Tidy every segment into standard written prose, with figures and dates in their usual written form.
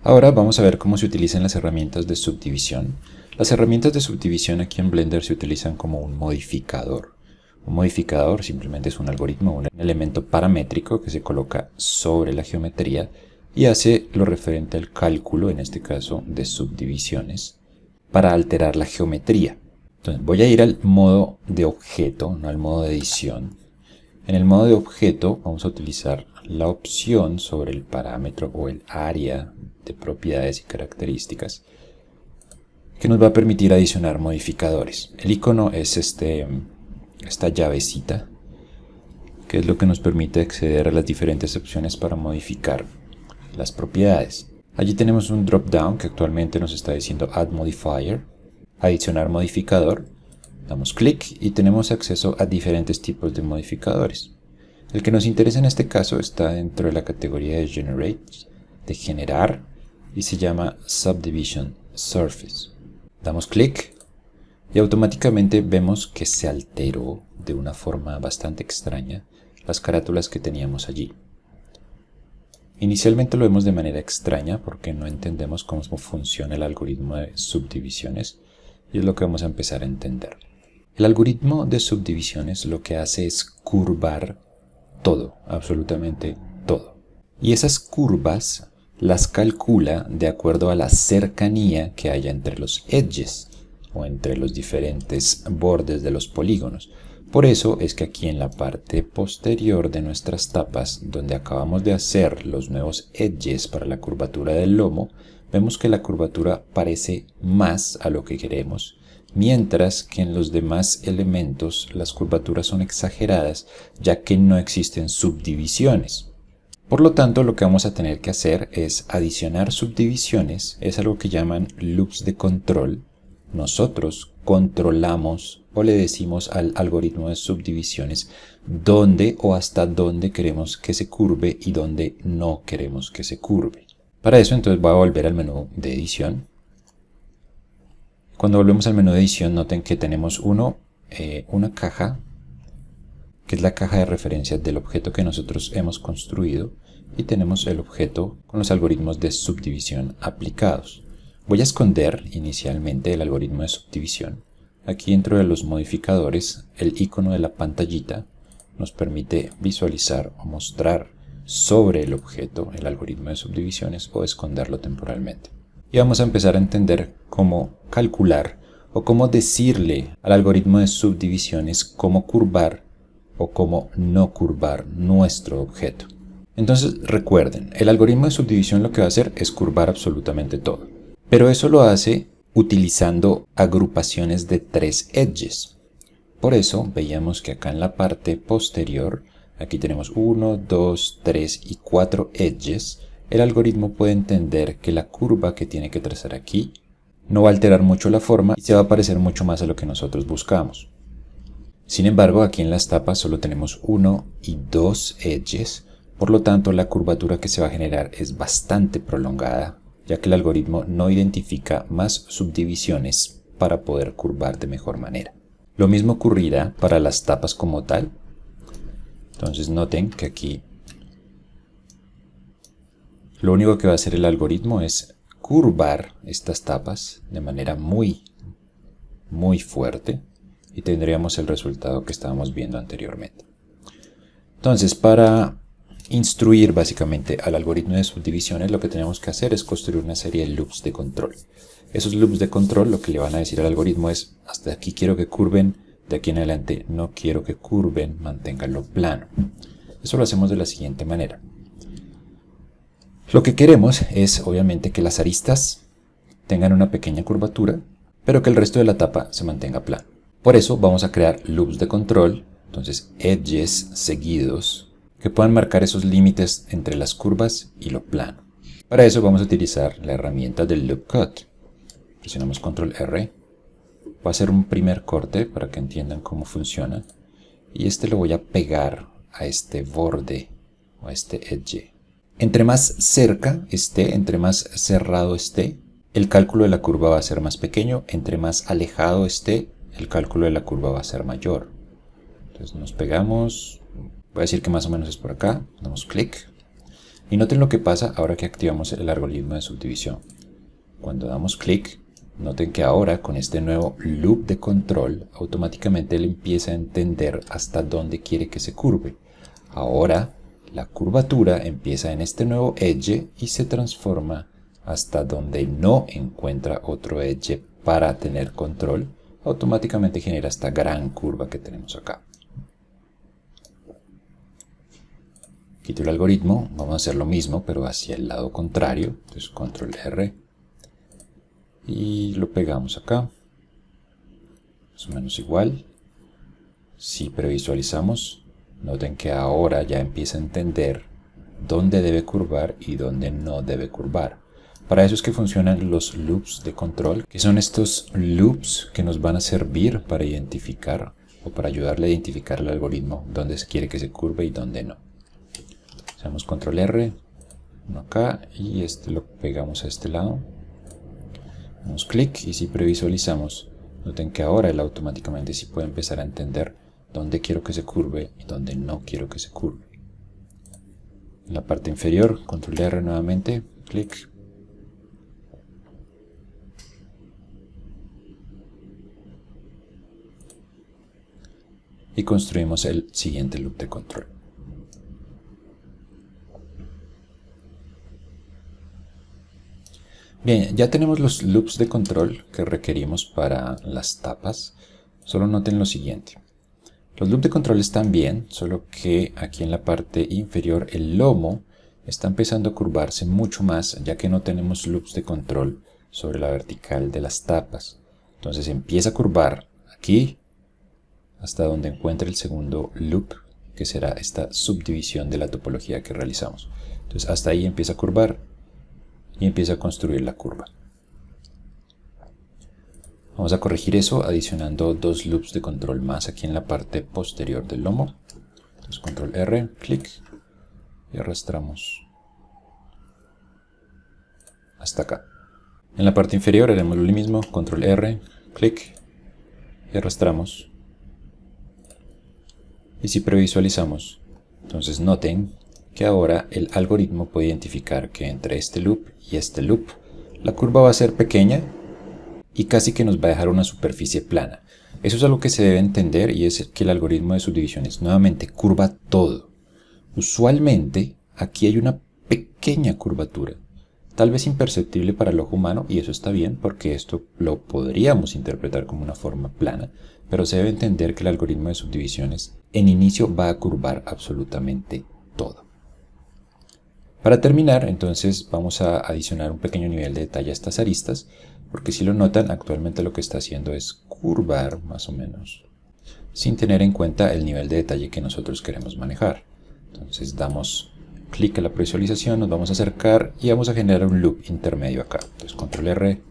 Ahora vamos a ver cómo se utilizan las herramientas de subdivisión. Las herramientas de subdivisión aquí en Blender se utilizan como un modificador. Un modificador simplemente es un algoritmo, un elemento paramétrico que se coloca sobre la geometría y hace lo referente al cálculo, en este caso de subdivisiones, para alterar la geometría. Entonces voy a ir al modo de objeto, no al modo de edición. En el modo de objeto vamos a utilizar la opción sobre el parámetro o el área de propiedades y características que nos va a permitir adicionar modificadores. El icono es esta llavecita, que es lo que nos permite acceder a las diferentes opciones para modificar las propiedades. Allí tenemos un drop down que actualmente nos está diciendo Add Modifier, adicionar modificador. Damos clic y tenemos acceso a diferentes tipos de modificadores. El que nos interesa en este caso está dentro de la categoría de Generate, de generar, y se llama Subdivision Surface. Damos clic y automáticamente vemos que se alteró de una forma bastante extraña las carátulas que teníamos allí. Inicialmente lo vemos de manera extraña porque no entendemos cómo funciona el algoritmo de subdivisiones y es lo que vamos a empezar a entender. El algoritmo de subdivisiones lo que hace es curvar todo, absolutamente todo. Y esas curvas las calcula de acuerdo a la cercanía que haya entre los edges o entre los diferentes bordes de los polígonos. Por eso es que aquí en la parte posterior de nuestras tapas, donde acabamos de hacer los nuevos edges para la curvatura del lomo, vemos que la curvatura parece más a lo que queremos, mientras que en los demás elementos las curvaturas son exageradas, ya que no existen subdivisiones. Por lo tanto, lo que vamos a tener que hacer es adicionar subdivisiones, es algo que llaman loops de control. Nosotros controlamos o le decimos al algoritmo de subdivisiones dónde o hasta dónde queremos que se curve y dónde no queremos que se curve. Para eso entonces voy a volver al menú de edición. Cuando volvemos al menú de edición, noten que tenemos una caja, que es la caja de referencia del objeto que nosotros hemos construido, y tenemos el objeto con los algoritmos de subdivisión aplicados. Voy a esconder inicialmente el algoritmo de subdivisión. Aquí dentro de los modificadores, el icono de la pantallita nos permite visualizar o mostrar sobre el objeto el algoritmo de subdivisiones o esconderlo temporalmente. Y vamos a empezar a entender cómo calcular o cómo decirle al algoritmo de subdivisiones cómo curvar o cómo no curvar nuestro objeto. Entonces recuerden, el algoritmo de subdivisión lo que va a hacer es curvar absolutamente todo. Pero eso lo hace utilizando agrupaciones de 3 edges. Por eso veíamos que acá en la parte posterior, aquí tenemos 1, 2, 3 y 4 edges. El algoritmo puede entender que la curva que tiene que trazar aquí no va a alterar mucho la forma y se va a parecer mucho más a lo que nosotros buscamos. Sin embargo, aquí en las tapas solo tenemos 1 y 2 edges, por lo tanto la curvatura que se va a generar es bastante prolongada, ya que el algoritmo no identifica más subdivisiones para poder curvar de mejor manera. Lo mismo ocurrirá para las tapas como tal. Entonces noten que aquí lo único que va a hacer el algoritmo es curvar estas tapas de manera muy fuerte y tendríamos el resultado que estábamos viendo anteriormente. Entonces, para instruir básicamente al algoritmo de subdivisiones, lo que tenemos que hacer es construir una serie de loops de control. Esos loops de control lo que le van a decir al algoritmo es: hasta aquí quiero que curven, de aquí en adelante no quiero que curven, manténganlo plano. Eso lo hacemos de la siguiente manera. Lo que queremos es obviamente que las aristas tengan una pequeña curvatura, pero que el resto de la tapa se mantenga plano. Por eso vamos a crear loops de control, entonces edges seguidos, que puedan marcar esos límites entre las curvas y lo plano. Para eso vamos a utilizar la herramienta del Loop Cut. Presionamos Control R. Voy a hacer un primer corte para que entiendan cómo funciona. Y este lo voy a pegar a este borde o a este edge. Entre más cerca esté, entre más cerrado esté, el cálculo de la curva va a ser más pequeño. Entre más alejado esté, el cálculo de la curva va a ser mayor. Entonces nos pegamos, voy a decir que más o menos es por acá, damos clic. Y noten lo que pasa ahora que activamos el algoritmo de subdivisión. Cuando damos clic, noten que ahora con este nuevo loop de control, automáticamente él empieza a entender hasta dónde quiere que se curve. Ahora la curvatura empieza en este nuevo edge y se transforma hasta donde no encuentra otro edge para tener control. Automáticamente genera esta gran curva que tenemos acá. Quito el algoritmo, vamos a hacer lo mismo pero hacia el lado contrario. Entonces control R y lo pegamos acá, más o menos igual. Si previsualizamos, noten que ahora ya empieza a entender dónde debe curvar y dónde no debe curvar. Para eso es que funcionan los loops de control, que son estos loops que nos van a servir para identificar o para ayudarle a identificar al algoritmo dónde se quiere que se curve y dónde no. Hacemos control R, uno acá y este lo pegamos a este lado. Damos clic y si previsualizamos, noten que ahora él automáticamente sí puede empezar a entender dónde quiero que se curve y dónde no quiero que se curve. En la parte inferior, control R nuevamente, clic. Y construimos el siguiente loop de control. Bien, ya tenemos los loops de control que requerimos para las tapas. Solo noten lo siguiente. Los loops de control están bien, solo que aquí en la parte inferior el lomo está empezando a curvarse mucho más, ya que no tenemos loops de control sobre la vertical de las tapas. Entonces empieza a curvar aquí hasta donde encuentre el segundo loop, que será esta subdivisión de la topología que realizamos. Entonces hasta ahí empieza a curvar y empieza a construir la curva. Vamos a corregir eso adicionando dos loops de control más aquí en la parte posterior del lomo. Entonces control R, clic y arrastramos hasta acá. En la parte inferior haremos lo mismo, control R, clic y arrastramos. Y si previsualizamos, entonces noten que ahora el algoritmo puede identificar que entre este loop y este loop la curva va a ser pequeña y casi que nos va a dejar una superficie plana. Eso es algo que se debe entender y es que el algoritmo de subdivisiones nuevamente curva todo. Usualmente aquí hay una pequeña curvatura, tal vez imperceptible para el ojo humano, y eso está bien porque esto lo podríamos interpretar como una forma plana, pero se debe entender que el algoritmo de subdivisiones en inicio va a curvar absolutamente todo. Para terminar, entonces vamos a adicionar un pequeño nivel de detalle a estas aristas, porque si lo notan, actualmente lo que está haciendo es curvar más o menos, sin tener en cuenta el nivel de detalle que nosotros queremos manejar. Entonces damos clic a la previsualización, nos vamos a acercar y vamos a generar un loop intermedio acá. Entonces control R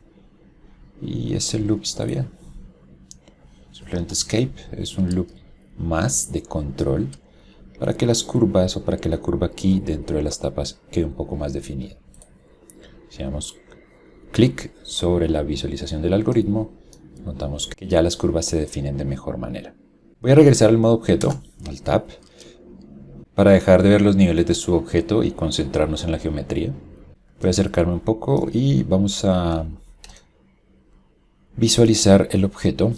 y ese loop está bien. Simplemente escape es un loop más de control para que las curvas o para que la curva aquí dentro de las tapas quede un poco más definida. Si damos clic sobre la visualización del algoritmo, notamos que ya las curvas se definen de mejor manera. Voy a regresar al modo objeto, al tab, para dejar de ver los niveles de su objeto y concentrarnos en la geometría. Voy a acercarme un poco y vamos a visualizar el objeto,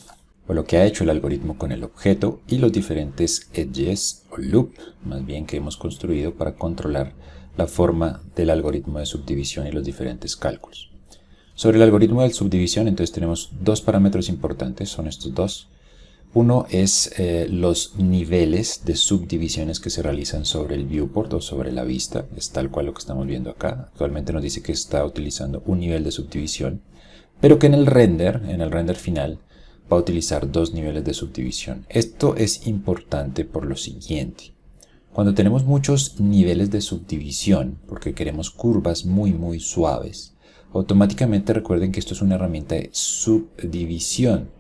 o lo que ha hecho el algoritmo con el objeto y los diferentes edges o loop, más bien, que hemos construido para controlar la forma del algoritmo de subdivisión y los diferentes cálculos. Sobre el algoritmo de subdivisión, entonces tenemos dos parámetros importantes, son estos dos. Uno es los niveles de subdivisiones que se realizan sobre el viewport o sobre la vista, es tal cual lo que estamos viendo acá. Actualmente nos dice que está utilizando un nivel de subdivisión, pero que en el render final, va a utilizar dos niveles de subdivisión. Esto es importante por lo siguiente. Cuando tenemos muchos niveles de subdivisión, porque queremos curvas muy suaves, automáticamente recuerden que esto es una herramienta de subdivisión.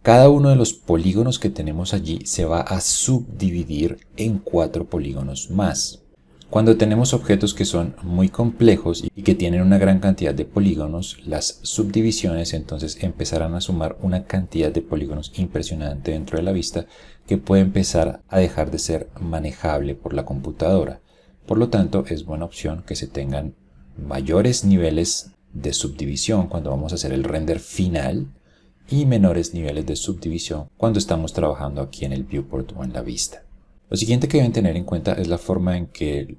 Cada uno de los polígonos que tenemos allí se va a subdividir en 4 polígonos más. Cuando tenemos objetos que son muy complejos y que tienen una gran cantidad de polígonos, las subdivisiones entonces empezarán a sumar una cantidad de polígonos impresionante dentro de la vista que puede empezar a dejar de ser manejable por la computadora. Por lo tanto, es buena opción que se tengan mayores niveles de subdivisión cuando vamos a hacer el render final y menores niveles de subdivisión cuando estamos trabajando aquí en el viewport o en la vista. Lo siguiente que deben tener en cuenta es la forma en que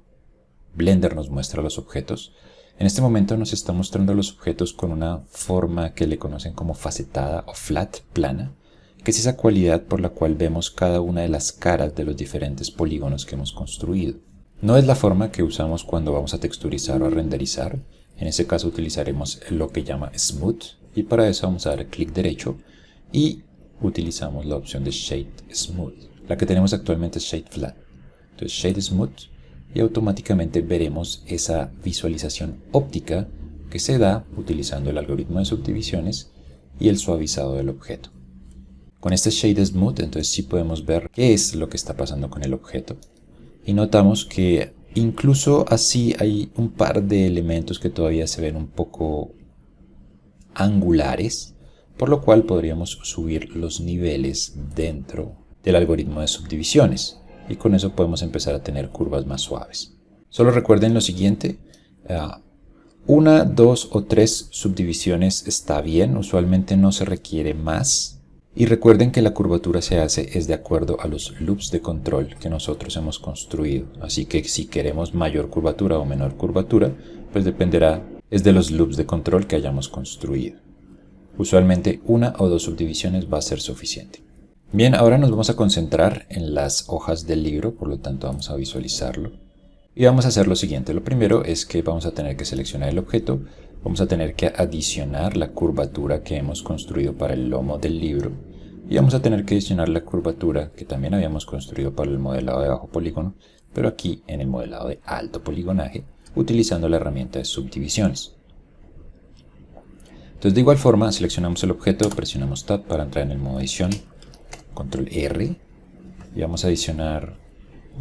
Blender nos muestra los objetos. En este momento nos está mostrando los objetos con una forma que le conocen como facetada o flat, plana, que es esa cualidad por la cual vemos cada una de las caras de los diferentes polígonos que hemos construido. No es la forma que usamos cuando vamos a texturizar o a renderizar. En ese caso utilizaremos lo que llama Smooth, y para eso vamos a dar clic derecho y utilizamos la opción de Shade Smooth. La que tenemos actualmente es Shade Flat. Entonces Shade Smooth, y automáticamente veremos esa visualización óptica que se da utilizando el algoritmo de subdivisiones y el suavizado del objeto. Con este Shade Smooth entonces sí podemos ver qué es lo que está pasando con el objeto. Y notamos que incluso así hay un par de elementos que todavía se ven un poco angulares, por lo cual podríamos subir los niveles dentro del algoritmo de subdivisiones. Y con eso podemos empezar a tener curvas más suaves. Solo recuerden lo siguiente, una, dos o tres subdivisiones está bien, usualmente no se requiere más. Y recuerden que la curvatura se hace es de acuerdo a los loops de control que nosotros hemos construido. Así que si queremos mayor curvatura o menor curvatura, pues dependerá es de los loops de control que hayamos construido. Usualmente una o dos subdivisiones va a ser suficiente. Bien, ahora nos vamos a concentrar en las hojas del libro, por lo tanto vamos a visualizarlo. Y vamos a hacer lo siguiente. Lo primero es que vamos a tener que seleccionar el objeto. Vamos a tener que adicionar la curvatura que hemos construido para el lomo del libro. Y vamos a tener que adicionar la curvatura que también habíamos construido para el modelado de bajo polígono, pero aquí en el modelado de alto poligonaje, utilizando la herramienta de subdivisiones. Entonces de igual forma seleccionamos el objeto, presionamos Tab para entrar en el modo edición, Control R, y vamos a adicionar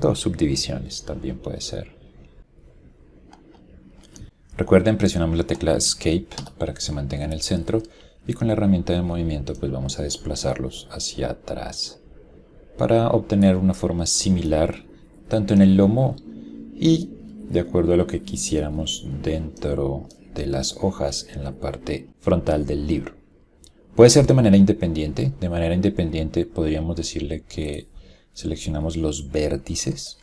dos subdivisiones, también puede ser. Recuerden, presionamos la tecla Escape para que se mantenga en el centro y con la herramienta de movimiento pues vamos a desplazarlos hacia atrás para obtener una forma similar tanto en el lomo y de acuerdo a lo que quisiéramos dentro de las hojas en la parte frontal del libro. Puede ser de manera independiente. De manera independiente podríamos decirle que seleccionamos los vértices.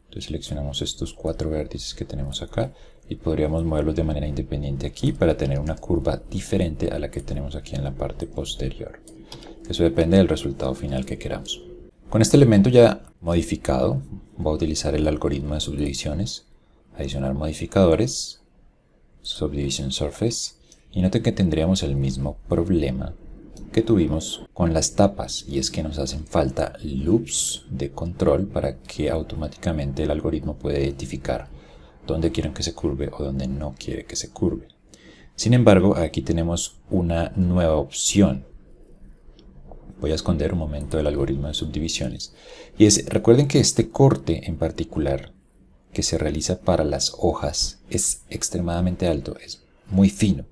Entonces seleccionamos estos 4 vértices que tenemos acá y podríamos moverlos de manera independiente aquí para tener una curva diferente a la que tenemos aquí en la parte posterior. Eso depende del resultado final que queramos. Con este elemento ya modificado, voy a utilizar el algoritmo de subdivisiones, adicionar modificadores, Subdivision Surface, y noten que tendríamos el mismo problema que tuvimos con las tapas, y es que nos hacen falta loops de control para que automáticamente el algoritmo pueda identificar dónde quieren que se curve o dónde no quiere que se curve. Sin embargo, aquí tenemos una nueva opción. Voy a esconder un momento el algoritmo de subdivisiones. Y recuerden que este corte en particular que se realiza para las hojas es extremadamente alto, es muy fino.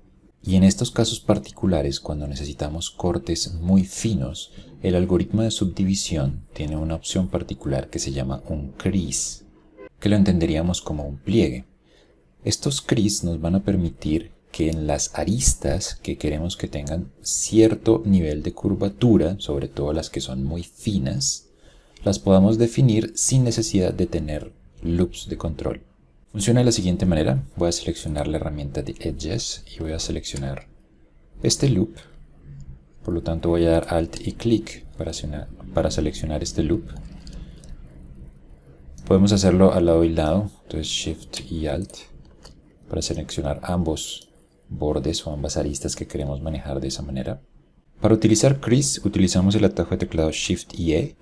Y en estos casos particulares, cuando necesitamos cortes muy finos, el algoritmo de subdivisión tiene una opción particular que se llama un crease, que lo entenderíamos como un pliegue. Estos crease nos van a permitir que en las aristas que queremos que tengan cierto nivel de curvatura, sobre todo las que son muy finas, las podamos definir sin necesidad de tener loops de control. Funciona de la siguiente manera. Voy a seleccionar la herramienta de Edges y voy a seleccionar este loop. Por lo tanto voy a dar Alt y clic para seleccionar este loop. Podemos hacerlo al lado y lado, entonces Shift y Alt para seleccionar ambos bordes o ambas aristas que queremos manejar de esa manera. Para utilizar Crease utilizamos el atajo de teclado Shift y E.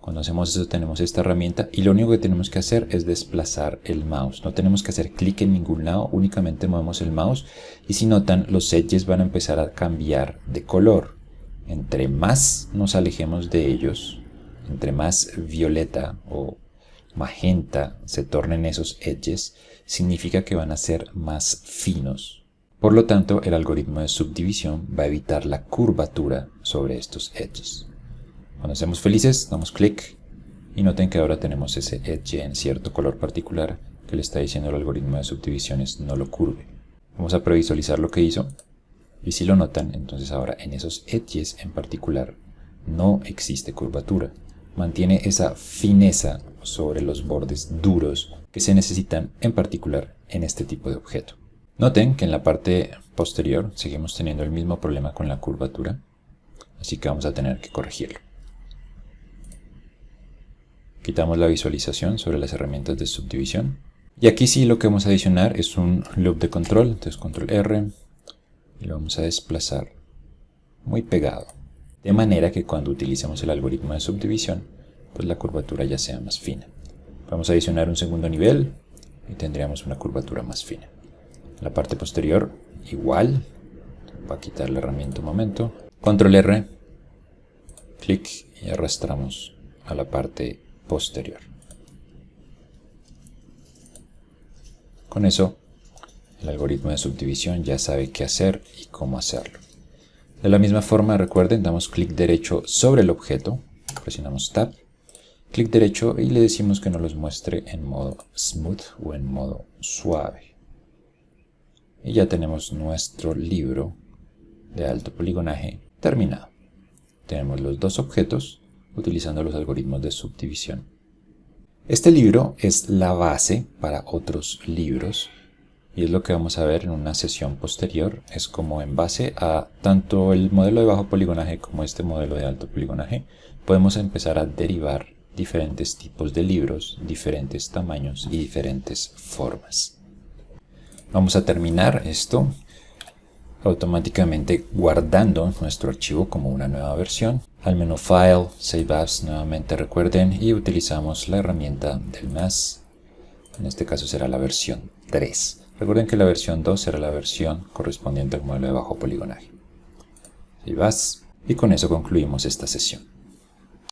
Cuando hacemos eso tenemos esta herramienta y lo único que tenemos que hacer es desplazar el mouse. No tenemos que hacer clic en ningún lado, únicamente movemos el mouse y si notan los edges van a empezar a cambiar de color. Entre más nos alejemos de ellos, entre más violeta o magenta se tornen esos edges, significa que van a ser más finos. Por lo tanto, el algoritmo de subdivisión va a evitar la curvatura sobre estos edges. Cuando estemos felices, damos clic y noten que ahora tenemos ese edge en cierto color particular que le está diciendo el algoritmo de subdivisiones no lo curve. Vamos a previsualizar lo que hizo, y si lo notan, entonces ahora en esos edges en particular no existe curvatura. Mantiene esa fineza sobre los bordes duros que se necesitan en particular en este tipo de objeto. Noten que en la parte posterior seguimos teniendo el mismo problema con la curvatura, así que vamos a tener que corregirlo. Quitamos la visualización sobre las herramientas de subdivisión. Y aquí sí lo que vamos a adicionar es un loop de control, entonces control R, y lo vamos a desplazar muy pegado, de manera que cuando utilicemos el algoritmo de subdivisión, pues la curvatura ya sea más fina. Vamos a adicionar un segundo nivel y tendríamos una curvatura más fina. La parte posterior igual, voy a quitar la herramienta un momento, control R, clic y arrastramos a la parte posterior. Con eso, el algoritmo de subdivisión ya sabe qué hacer y cómo hacerlo. De la misma forma, recuerden, damos clic derecho sobre el objeto, presionamos Tab, clic derecho y le decimos que nos los muestre en modo Smooth o en modo suave. Y ya tenemos nuestro libro de alto poligonaje terminado. Tenemos los dos objetos utilizando los algoritmos de subdivisión. Este libro es la base para otros libros y es lo que vamos a ver en una sesión posterior. Es como en base a tanto el modelo de bajo poligonaje como este modelo de alto poligonaje podemos empezar a derivar diferentes tipos de libros, diferentes tamaños y diferentes formas. Vamos a terminar esto automáticamente guardando nuestro archivo como una nueva versión. Al menú File, Save As, nuevamente recuerden, y utilizamos la herramienta del más. En este caso será la versión 3. Recuerden que la versión 2 será la versión correspondiente al modelo de bajo poligonaje. Save As, y con eso concluimos esta sesión.